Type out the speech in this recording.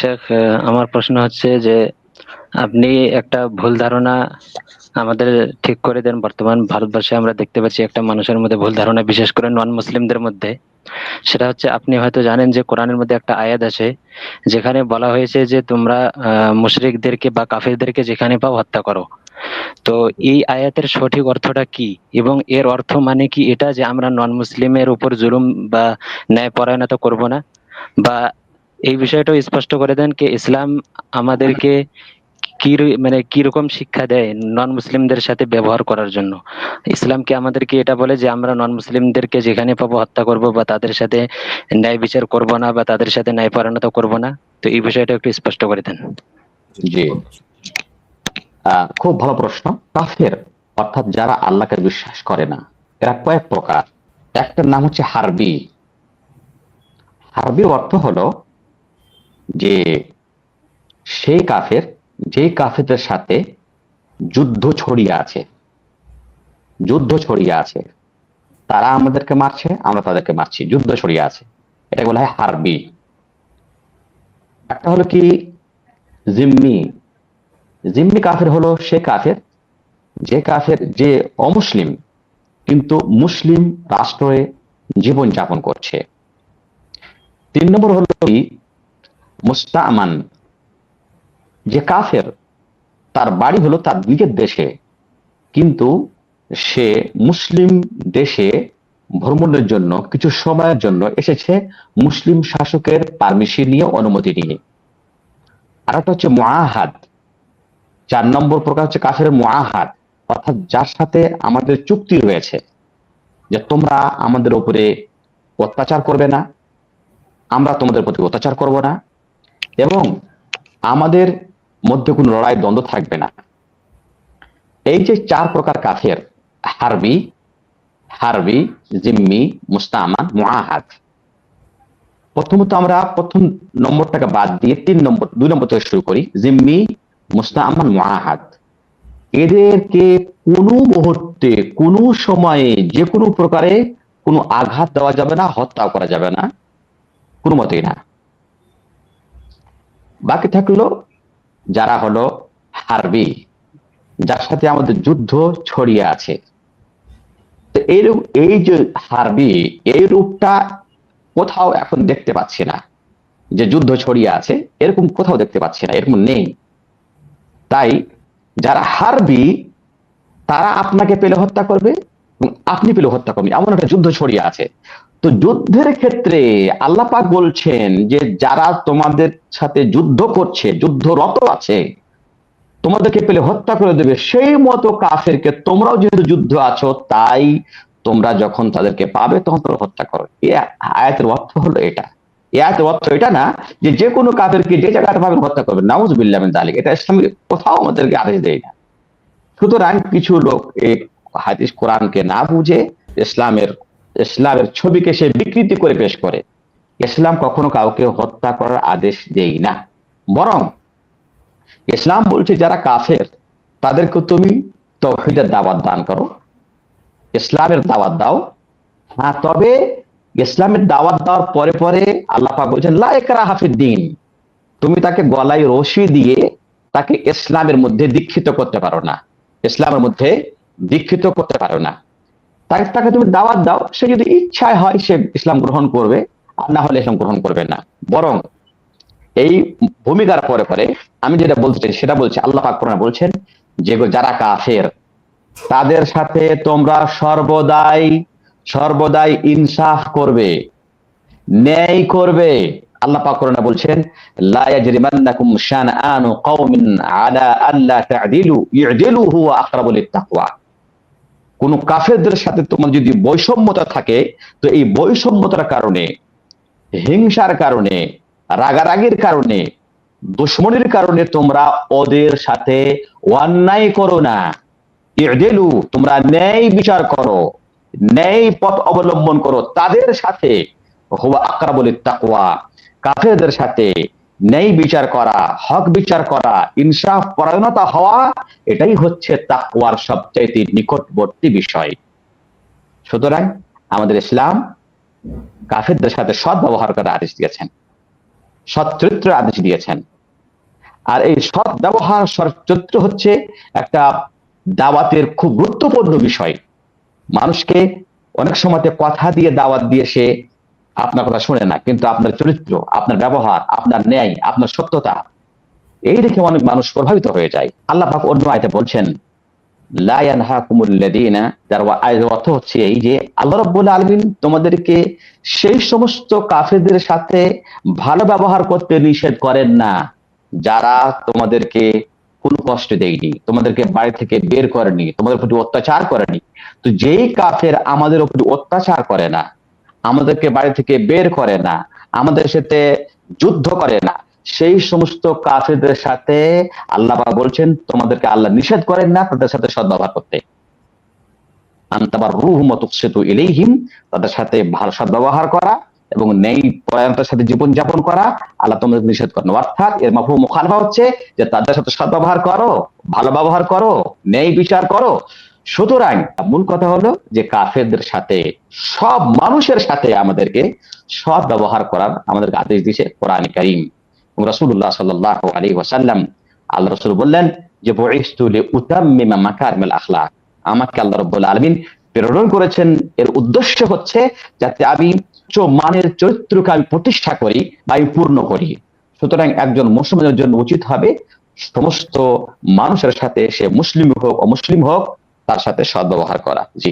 শেখ, আমার প্রশ্ন হচ্ছে যে আপনি একটা ভুল ধারণা আমাদের ঠিক করে দেন। বর্তমান ভারতবর্ষে আমরা দেখতে পাচ্ছি একটা মানুষের মধ্যে ভুল ধারণা, বিশেষ করে নন মুসলিমদের মধ্যে। সেটা হচ্ছে, আপনি হয়তো জানেন যে কোরআনের মধ্যে একটা আয়াত আছে যেখানে বলা হয়েছে যে তোমরা মুশরিকদেরকে বা কাফিরদেরকে যেখানে পাও হত্যা করো। তো এই আয়াতের সঠিক অর্থটা কি, এবং এর অর্থ মানে কি এটা যে আমরা নন মুসলিমের উপর জুলুম বা ন্যায়পরায়ণতা করব না? বা এই বিষয়টাও স্পষ্ট করে দেন যে ইসলাম আমাদেরকে মানে কি রকম শিক্ষা দেয় নন মুসলিমদের সাথে ব্যবহার করার জন্য। ইসলাম কি আমাদেরকে এটা বলে যে আমরা নন মুসলিমদেরকে যেখানে পাবো হত্যা করব, বা তাদের সাথে ন্যায় বিচার করব না, বা তাদের সাথে ন্যায়পরায়ণতা করব না? তো এই বিষয়টা একটু স্পষ্ট করে দেন। জি, খুব ভালো প্রশ্ন। কাফের অর্থাৎ যারা আল্লাহকে বিশ্বাস করে না, এরা কয়েক প্রকার। একটার নাম হচ্ছে হারবি। হারবির অর্থ হলো যে সেই কাফের, যে কাফেরদের সাথে যুদ্ধ ছড়িয়ে আছে, যুদ্ধ ছড়িয়ে আছে, তারা আমাদেরকে মারছে, আমরা তাদেরকে মারছি, যুদ্ধ ছড়িয়ে আছে, এটা বলা হয় হারবি। একটা হলো কি জিম্মি। জিম্মি কাফের হলো সে কাফের, যে কাফের যে অমুসলিম কিন্তু মুসলিম রাষ্ট্রে জীবন যাপন করছে। 3 নম্বর হলো কি মুস্তামান, যে কাফের তার বাড়ি হলো তার নিজের দেশে, কিন্তু সে মুসলিম দেশে ভ্রমণের জন্য কিছু সময়ের জন্য এসেছে মুসলিম শাসকের পারমিশন নিয়ে, অনুমতি নিয়ে। আর একটা হচ্ছে মুআহাদ। 4 নম্বর প্রকার হচ্ছে কাফের মুআহাদ, অর্থাৎ যার সাথে আমাদের চুক্তি রয়েছে যে তোমরা আমাদের উপরে অত্যাচার করবে না, আমরা তোমাদের প্রতি অত্যাচার করব না, এবং আমাদের মধ্যে কোনো লড়াই দ্বন্দ্ব থাকবে না। এই যে 4 প্রকার কাফের, হারবি, হারবি, জিম্মি, মুস্তামান, মুআহাদ। প্রথমত আমরা প্রথম নম্বরটাকে বাদ দিয়ে 2 নম্বর থেকে শুরু করি। জিম্মি, মুস্তামান, মুআহাদ। এদেরকে কোনো মুহূর্তে, কোনো সময়ে, যে কোনো প্রকারে কোনো আঘাত দেওয়া যাবে না, হত্যা করা যাবে না, কোনো মতেই না। বাকি থাকলো যারা হলো হারবি, যার সাথে আমাদের যুদ্ধ ছড়িয়ে আছে। এই যে হারবি, এই রূপটা কোথাও এখন দেখতে পাচ্ছি না, যে যুদ্ধ ছড়িয়ে আছে এরকম কোথাও দেখতে পাচ্ছি না, এরকম নেই। তাই যারা হারবি তারা আপনাকে পেলে হত্যা করবে এবং আপনি পেলে হত্যা করবেন, এমন একটা যুদ্ধ ছড়িয়ে আছে। তো যুদ্ধের ক্ষেত্রে আল্লাহ পাক বলছেন যে যারা তোমাদের সাথে যুদ্ধ করছে, যুদ্ধরত আছে, তোমাদেরকে পেলে হত্যা করে দেবে। সেই মতো কাফেরকে তোমরাও যেহেতু যুদ্ধ আছো, তাই তোমরা যখন তাদেরকে পাবে তখন তোমরা হত্যা করো। এই আয়াতের অর্থ হলো এটা। এই আয়াতের অর্থ এটা না যে যে কোনো কাফেরকে যে জায়গাটা পাবেন হত্যা করবে, নাউযুবিল্লাহ মিন যালিক। এটা ইসলামের কোথাও আমাদেরকে আদেশ দেয় না। সুতরাং কিছু লোক এই হাদিস কোরআনকে না বুঝে ইসলামের ইসলামের ছবিকে সে বিকৃতি করে পেশ করে। ইসলাম কখনো কাউকে হত্যা করার আদেশ দেয় না, বরং ইসলাম বলছে যারা কাফের তাদেরকে তুমি তাওহীদের দাওয়াত দান করো, ইসলামের দাওয়াত দাও। হ্যাঁ, তবে ইসলামের দাওয়াত দেওয়ার পরে পরে আল্লাহ পাক বলছেন লা ইকরাহা ফিদ্দীন, তুমি তাকে গলায় রশি দিয়ে তাকে ইসলামের মধ্যে দীক্ষিত করতে পারো না, ইসলামের মধ্যে দীক্ষিত করতে পারো না। তাকে তুমি দাওয়াত দাও, সে যদি ইচ্ছায় হয় সে ইসলাম গ্রহণ করবে, আর না হলে ইসলাম গ্রহণ করবে না। বরং এই ভূমিকার পরে পরে আমি যেটা বলতে চাই সেটা বলছি, আল্লাহ পাক কোরআনে বলছেন যে যারা কাফের তাদের সাথে তোমরা সর্বদাই সর্বদাই ইনসাফ করবে, ন্যায় করবে। আল্লাহ পাক কোরআনে বলছেন লা ইয়াজরিমান্নাকুম শানআনু কওমিন আলা আল্লা তা'দিলু ই'দিলু হুয়া আকরাবু লিত-তাকওয়া। কোন কাফেরদের সাথে তোমার যদি বৈষম্যতা থাকে, তো এই বৈষম্যতার কারণে, হিংসার কারণে, রাগারাগির কারণে, দুশ্মনির কারণে তোমরা ওদের সাথে অন্যায় করো না। ই'দিলু, তোমরা ন্যায় বিচার করো, ন্যায় পথ অবলম্বন করো তাদের সাথে। হুয়া আকরাবু লিত-তাকওয়া, কাফেরদের সাথে ন্যায় বিচার করা, হক বিচার করা, ইনসাফ পরায়ণতা হওয়া, এটাই হচ্ছে তাকওয়ার সবচাইতে নিকটবর্তী বিষয়। সুতরাং আমাদের ইসলাম কাফেরদের সাথে সৎ ব্যবহার করার আদেশ দিয়েছেন। সৎ চরিত্রের আদেশ দিয়েছেন। আর এই সৎ ব্যবহার, সৎ চরিত্র হচ্ছে একটা দাওয়াতের খুব গুরুত্বপূর্ণ বিষয়। মানুষকে অনেক সময় কথা দিয়ে দাওয়াত দিয়ে সে আপনার কথা শুনে না, কিন্তু আপনার চরিত্র, আপনার ব্যবহার, আপনার ন্যায়, আপনার সত্যতা, এই দেখে অনেক মানুষ প্রভাবিত হয়ে যায়। আল্লাহ পাক অন্য আয়াতে বলছেন, লা ইয়ানহাকুমুল্লাযীনা, যার অর্থ হচ্ছে এই যে আল্লাহ রাব্বুল আলামিন তোমাদেরকে সেই সমস্ত কাফেরদের সাথে ভালো ব্যবহার করতে নিষেধ করেন না যারা তোমাদেরকে কোনো কষ্ট দেয়নি, তোমাদেরকে বাড়ি থেকে বের করেনি, তোমাদের প্রতি অত্যাচার করেনি। তো যেই কাফের আমাদের উপর অত্যাচার করে না, আমাদেরকে বাড়ি থেকে বের করে না, আমাদের সাথে যুদ্ধ করে না, সেই সমস্ত কাফেরদের সাথে আল্লাহ পাক বলছেন তোমাদেরকে আল্লাহ নিষেধ করেন না তাদের সাথে সদ্ব্যবহার করতে। আনতাবাররুহুম ওয়া তুকসিতু ইলাইহিম, তাদের সাথে ভালো সদ্ব্যবহার করা এবং ন্যায় পরায়ণতার সাথে জীবন যাপন করা আল্লাহ তোমাদের নিষেধ করেন। অর্থাৎ এর মাফহুম মুখালফা হচ্ছে যে তাদের সাথে সদ্ব্যবহার করো, ভালো ব্যবহার করো, ন্যায় বিচার করো। সুতরাং মূল কথা হলো যে কাফেরদের সাথে, সব মানুষের সাথে আমাদেরকে সৎ ব্যবহার করার আমাদেরকে আদেশ দিয়েছে কোরআন কারীম। রাসূলুল্লাহ সাল্লাল্লাহু আলাইহি ওয়াসাল্লাম, আল্লাহ রাসূল বললেন যে বুইসতু লিউতাম্মিমা মাকারিমাল আখলাক, আমাকে আল্লাহ রাব্বুল আলামিন প্রেরণ করেছেন, এর উদ্দেশ্য হচ্ছে যাতে আমি মানের চরিত্রকে আমি প্রতিষ্ঠা করি বা আমি পূর্ণ করি। সুতরাং একজন মুসলমানের জন্য উচিত হবে সমস্ত মানুষের সাথে, সে মুসলিম হোক অমুসলিম হোক, তার সাথে সদ্ব্যবহার করা। জি।